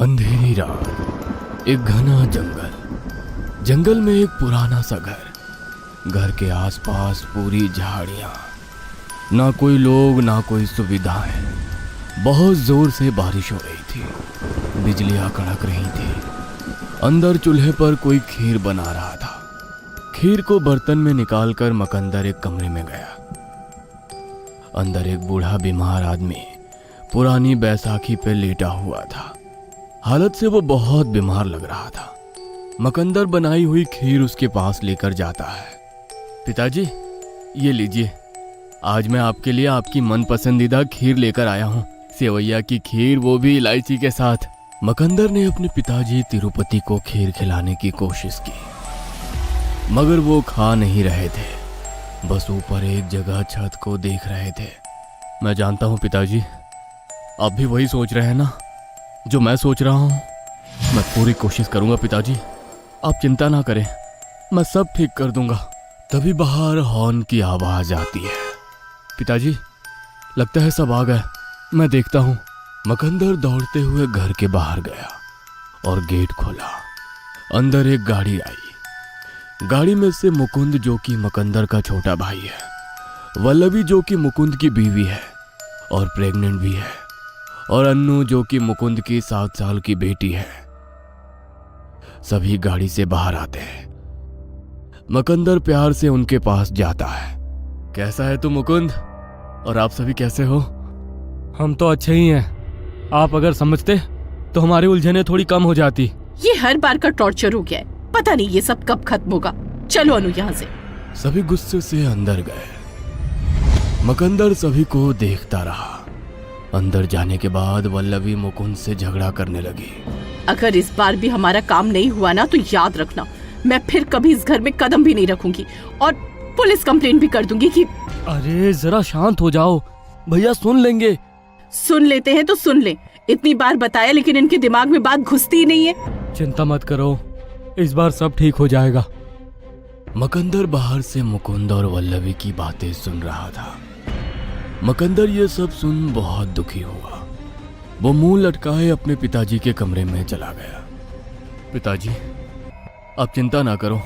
अंधेरी रात, एक घना जंगल। जंगल में एक पुराना सा घर के आसपास पूरी झाड़ियां, ना कोई लोग ना कोई सुविधाएं। बहुत जोर से बारिश हो रही थी, बिजलियां कड़क रही थी। अंदर चूल्हे पर कोई खीर बना रहा था। खीर को बर्तन में निकालकर मकंदर एक कमरे में गया। अंदर एक बूढ़ा बीमार आदमी पुरानी बैसाखी पे लेटा हुआ था। हालत से वो बहुत बीमार लग रहा था। मकंदर बनाई हुई खीर उसके पास लेकर जाता है। पिताजी, ये लीजिए, आज मैं आपके लिए आपकी मन पसंदीदा खीर लेकर आया हूँ, सेवैया की खीर, वो भी इलायची के साथ। मकंदर ने अपने पिताजी तिरुपति को खीर खिलाने की कोशिश की, मगर वो खा नहीं रहे थे, बस ऊपर एक जगह छत को देख रहे थे। मैं जानता हूँ पिताजी, आप भी वही सोच रहे हैं ना जो मैं सोच रहा हूँ। मैं पूरी कोशिश करूंगा पिताजी, आप चिंता ना करें, मैं सब ठीक कर दूंगा। तभी बाहर हॉर्न की आवाज आती है। पिताजी, लगता है सब आ गए, मैं देखता हूँ। मकंदर दौड़ते हुए घर के बाहर गया और गेट खोला। अंदर एक गाड़ी आई। गाड़ी में से मुकुंद, जो कि मकंदर का छोटा भाई है, वल्लभी, जो कि मुकुंद की बीवी है और प्रेग्नेंट भी है, और अन्नू, जो कि मुकुंद की 7 साल की बेटी है, सभी गाड़ी से बाहर आते हैं। मकंदर प्यार से उनके पास जाता है। कैसा है तू मुकुंद, और आप सभी कैसे हो? हम तो अच्छे ही हैं। आप अगर समझते तो हमारी उलझनें थोड़ी कम हो जाती। ये हर बार का टॉर्चर हो गया है, पता नहीं ये सब कब खत्म होगा। चलो अनु यहाँ से। सभी गुस्से से अंदर गए। मकंदर सभी को देखता रहा। अंदर जाने के बाद वल्लभी मुकुंद से झगड़ा करने लगी। अगर इस बार भी हमारा काम नहीं हुआ ना, तो याद रखना, मैं फिर कभी इस घर में कदम भी नहीं रखूंगी और पुलिस कंप्लेंट भी कर दूंगी कि। अरे जरा शांत हो जाओ, भैया सुन लेंगे। सुन लेते हैं तो सुन ले, इतनी बार बताया लेकिन इनके दिमाग में बात घुसती ही नहीं है। चिंता मत करो, इस बार सब ठीक हो जाएगा। मकंदर बाहर से मुकुंद और वल्लभी की बातें सुन रहा था। मकंदर ये सब सुन बहुत दुखी हुआ। वो मुंह लटकाए अपने पिताजी के कमरे में चला गया। पिताजी, आप चिंता ना करो,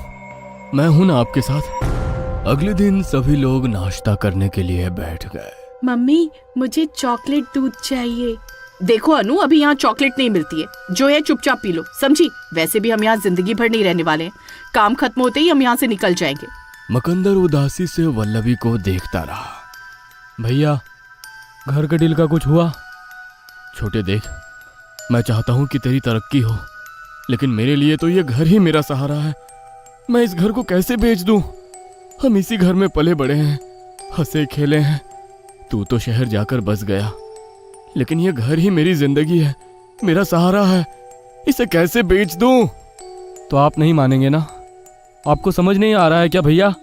मैं हूं ना आपके साथ। अगले दिन सभी लोग नाश्ता करने के लिए बैठ गए। मम्मी, मुझे चॉकलेट दूध चाहिए। देखो अनु, अभी यहाँ चॉकलेट नहीं मिलती है, जो है चुपचाप पी लो, समझी? वैसे भी हम यहाँ जिंदगी भर नहीं रहने वाले हैं, काम खत्म होते ही हम यहाँ से निकल जाएंगे। मकंदर उदासी से वल्लभी को देखता रहा। भैया, घर के डील का कुछ हुआ? छोटे देख, मैं चाहता हूँ कि तेरी तरक्की हो, लेकिन मेरे लिए तो ये घर ही मेरा सहारा है। मैं इस घर को कैसे बेच दूं? हम इसी घर में पले बड़े हैं, हंसे खेले हैं। तू तो शहर जाकर बस गया, लेकिन ये घर ही मेरी जिंदगी है, मेरा सहारा है। इसे कैसे बेच दूं? तो आप नहीं मानेंगे ना? आपको समझ नहीं आ रहा है क्या भैया?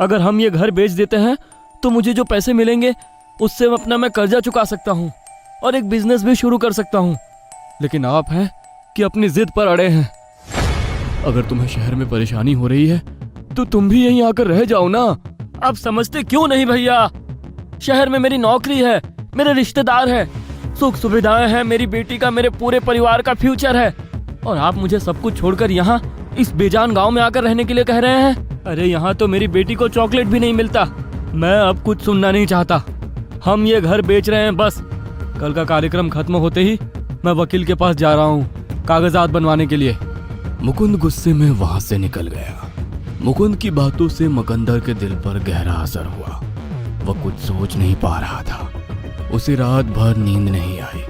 अगर हम ये घर बेच देते हैं तो मुझे जो पैसे मिलेंगे उससे अपना मैं कर्जा चुका सकता हूँ और एक बिजनेस भी शुरू कर सकता हूँ। लेकिन आप हैं कि अपनी जिद पर अड़े हैं। अगर तुम्हें शहर में परेशानी हो रही है तो तुम भी यहीं आकर रह जाओ ना। आप समझते क्यों नहीं भैया? शहर में मेरी नौकरी है, मेरे रिश्तेदार हैं, सुख सुविधाएं हैं, मेरी बेटी का, मेरे पूरे परिवार का फ्यूचर है, और आप मुझे सब कुछ छोड़कर यहाँ इस बेजान गांव में आकर रहने के लिए कह रहे हैं? अरे यहाँ तो मेरी बेटी को चॉकलेट भी नहीं मिलता। मैं अब कुछ सुनना नहीं चाहता। हम ये घर बेच रहे हैं बस। कल का कार्यक्रम खत्म होते ही मैं वकील के पास जा रहा हूँ कागजात बनवाने के लिए। मुकुंद गुस्से में वहां से निकल गया। मुकुंद की बातों से मकंदर के दिल पर गहरा असर हुआ। वह कुछ सोच नहीं पा रहा था। उसे रात भर नींद नहीं आई।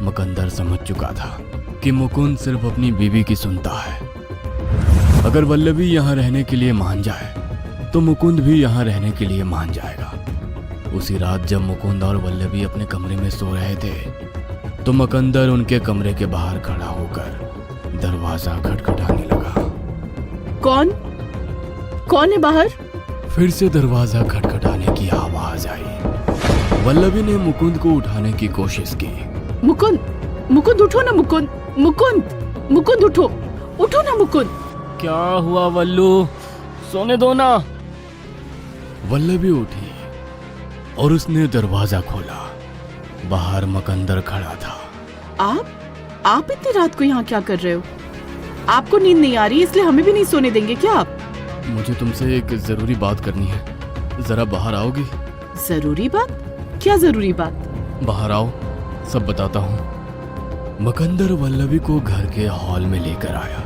मकंदर समझ चुका था कि मुकुंद सिर्फ अपनी बीवी की सुनता है। अगर वल्लभी यहाँ रहने के लिए मान जाए तो मुकुंद भी यहाँ रहने के लिए मान जाएगा। उसी रात जब मुकुंद और वल्लभी अपने कमरे में सो रहे थे तो मकंदर उनके कमरे के बाहर खड़ा होकर दरवाजा खटखटाने लगा। कौन है बाहर? फिर से दरवाजा खटखटाने की आवाज आई। वल्लभी ने मुकुंद को उठाने की कोशिश की। मुकुंद उठो ना, मुकुंद उठो ना मुकुंद। क्या हुआ वल्लू, सोने दो ना। वल्लभी उठी और उसने दरवाजा खोला। बाहर मकंदर खड़ा था। आप इतनी रात को यहाँ क्या कर रहे हो? आपको नींद नहीं आ रही इसलिए हमें भी नहीं सोने देंगे क्या आप? मुझे तुमसे एक जरूरी बात करनी है, जरा बाहर आओगी? जरूरी बात? क्या जरूरी बात? बाहर आओ, सब बताता हूँ। मकंदर वल्लभी को घर के हॉल में लेकर आया।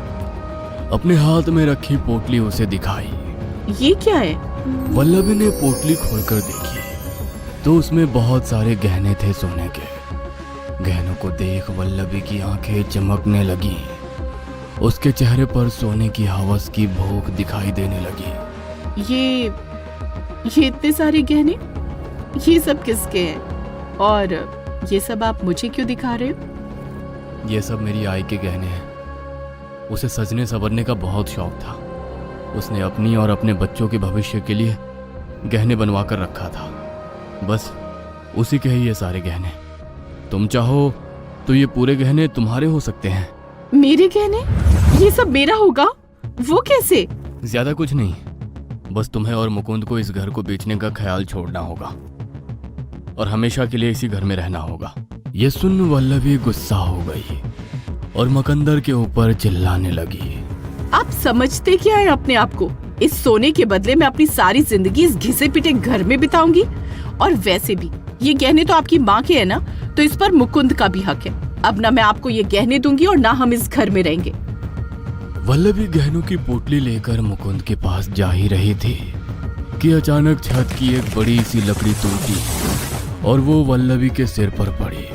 अपने हाथ में रखी पोटली उसे दिखाई। ये क्या है? वल्लभी ने पोटली खोलकर देखी तो उसमें बहुत सारे गहने थे सोने के। गहनों को देख वल्लभी की आंखें चमकने लगी। उसके चेहरे पर सोने की हवस की भूख दिखाई देने लगी। ये इतने सारे गहने, ये सब किसके हैं? और ये सब आप मुझे क्यों दिखा रहे हो? ये सब मेरी आई के गहने हैं। उसे सजने संवरने का बहुत शौक था। उसने अपनी और अपने बच्चों के भविष्य के लिए गहने बनवा कर रखा था। बस उसी के ही ये सारे गहने। तुम चाहो तो ये पूरे गहने तुम्हारे हो सकते हैं। मेरे गहने? ये सब मेरा होगा? वो कैसे? ज्यादा कुछ नहीं, बस तुम्हें और मुकुंद को इस घर को बेचने का ख्याल छोड़ना होगा और हमेशा के लिए इसी घर में रहना होगा। ये सुन वल्लभी गुस्सा हो गई और मकंदर के ऊपर चिल्लाने लगी। आप समझते क्या है अपने आप को? इस सोने के बदले मैं अपनी सारी जिंदगी इस घिसे पिटे घर में बिताऊंगी। और वैसे भी ये गहने तो आपकी माँ के है ना, तो इस पर मुकुंद का भी हक है। अब ना मैं आपको ये गहने दूंगी और ना हम इस घर में रहेंगे। वल्लभी गहनों की पोटली लेकर मुकुंद के पास जा ही रही थी कि अचानक छत की एक बड़ी सी लकड़ी टूटी और वो वल्लभी के सिर पर पड़ी।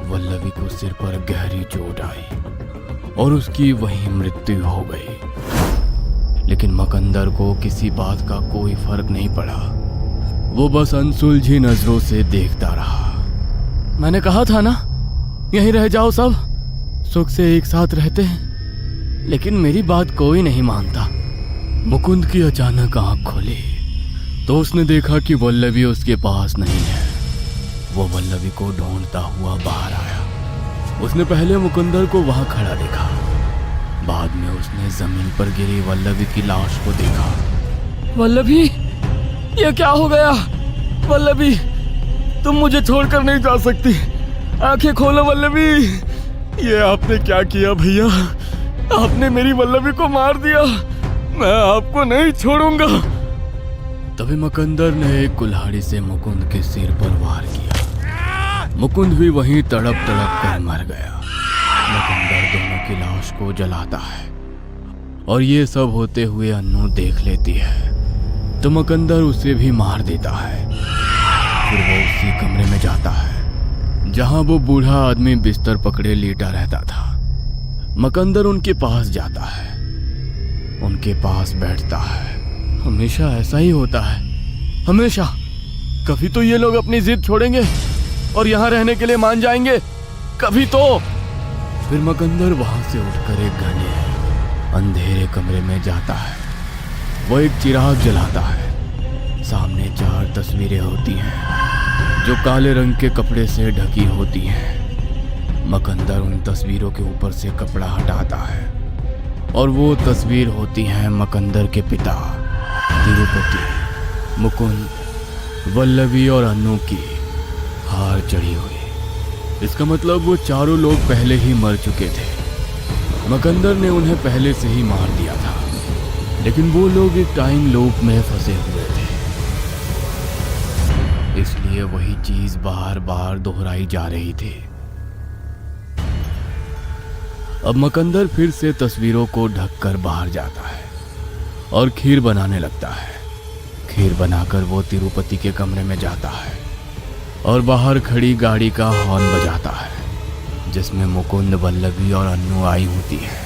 वल्लभी को सिर पर गहरी चोट आई और उसकी वहीं मृत्यु हो गई। लेकिन मकंदर को किसी बात का कोई फर्क नहीं पड़ा। वो बस अनसुलझी नजरों से देखता रहा। मैंने कहा था ना, यहीं रह जाओ, सब सुख से एक साथ रहते हैं। लेकिन मेरी बात कोई नहीं मानता। मुकुंद की अचानक आंख खुली तो उसने देखा कि वल्लभी उसके पास नहीं है। वो वल्लभी को ढूंढता हुआ बाहर आया। उसने पहले मुकुंदर को वहां खड़ा देखा, बाद में उसने जमीन पर गिरी वल्लभी की लाश को देखा। वल्लभी, ये क्या हो गया? वल्लभी, तुम मुझे छोड़कर नहीं जा सकती। आंखें खोलो वल्लभी। ये आपने क्या किया भैया? आपने मेरी वल्लभी को मार दिया। मैं आपको नहीं छोड़ूंगा। तभी मकंदर ने एक कुल्हाड़ी से मुकुंद के सिर पर वार किया। मुकुंद भी वहीं तड़प तड़प कर मर गया। मकंदर दोनों की लाश को जलाता है और ये सब होते हुए अन्नू देख लेती है तो मकंदर उसे भी मार देता है। फिर वो उसी कमरे में जाता है जहां वो बूढ़ा आदमी बिस्तर पकड़े लेटा रहता था। मकंदर उनके पास जाता है, उनके पास बैठता है। हमेशा ऐसा ही होता है, हमेशा। कभी तो ये लोग अपनी जिद छोड़ेंगे और यहाँ रहने के लिए मान जाएंगे, कभी तो। फिर मकंदर वहां से उठकर एक घने अंधेरे कमरे में जाता है। वो एक चिराग जलाता है। सामने 4 तस्वीरें होती हैं जो काले रंग के कपड़े से ढकी होती हैं। मकंदर उन तस्वीरों के ऊपर से कपड़ा हटाता है और वो तस्वीर होती हैं मकंदर के पिता तिरुपति, मुकुंद, वल्लभी और अन्नू की हार चढ़ी हुई। इसका मतलब वो चारों लोग पहले ही मर चुके थे। मकंदर ने उन्हें पहले से ही मार दिया था, लेकिन वो लोग एक टाइम लूप में फंसे हुए थे, इसलिए वही चीज बार बार दोहराई जा रही थी। अब मकंदर फिर से तस्वीरों को ढककर बाहर जाता है और खीर बनाने लगता है। खीर बनाकर वो तिरुपति के कमरे में जाता है और बाहर खड़ी गाड़ी का हॉर्न बजाता है जिसमें मुकुंद, वल्लभी और अन्नू आई होती है।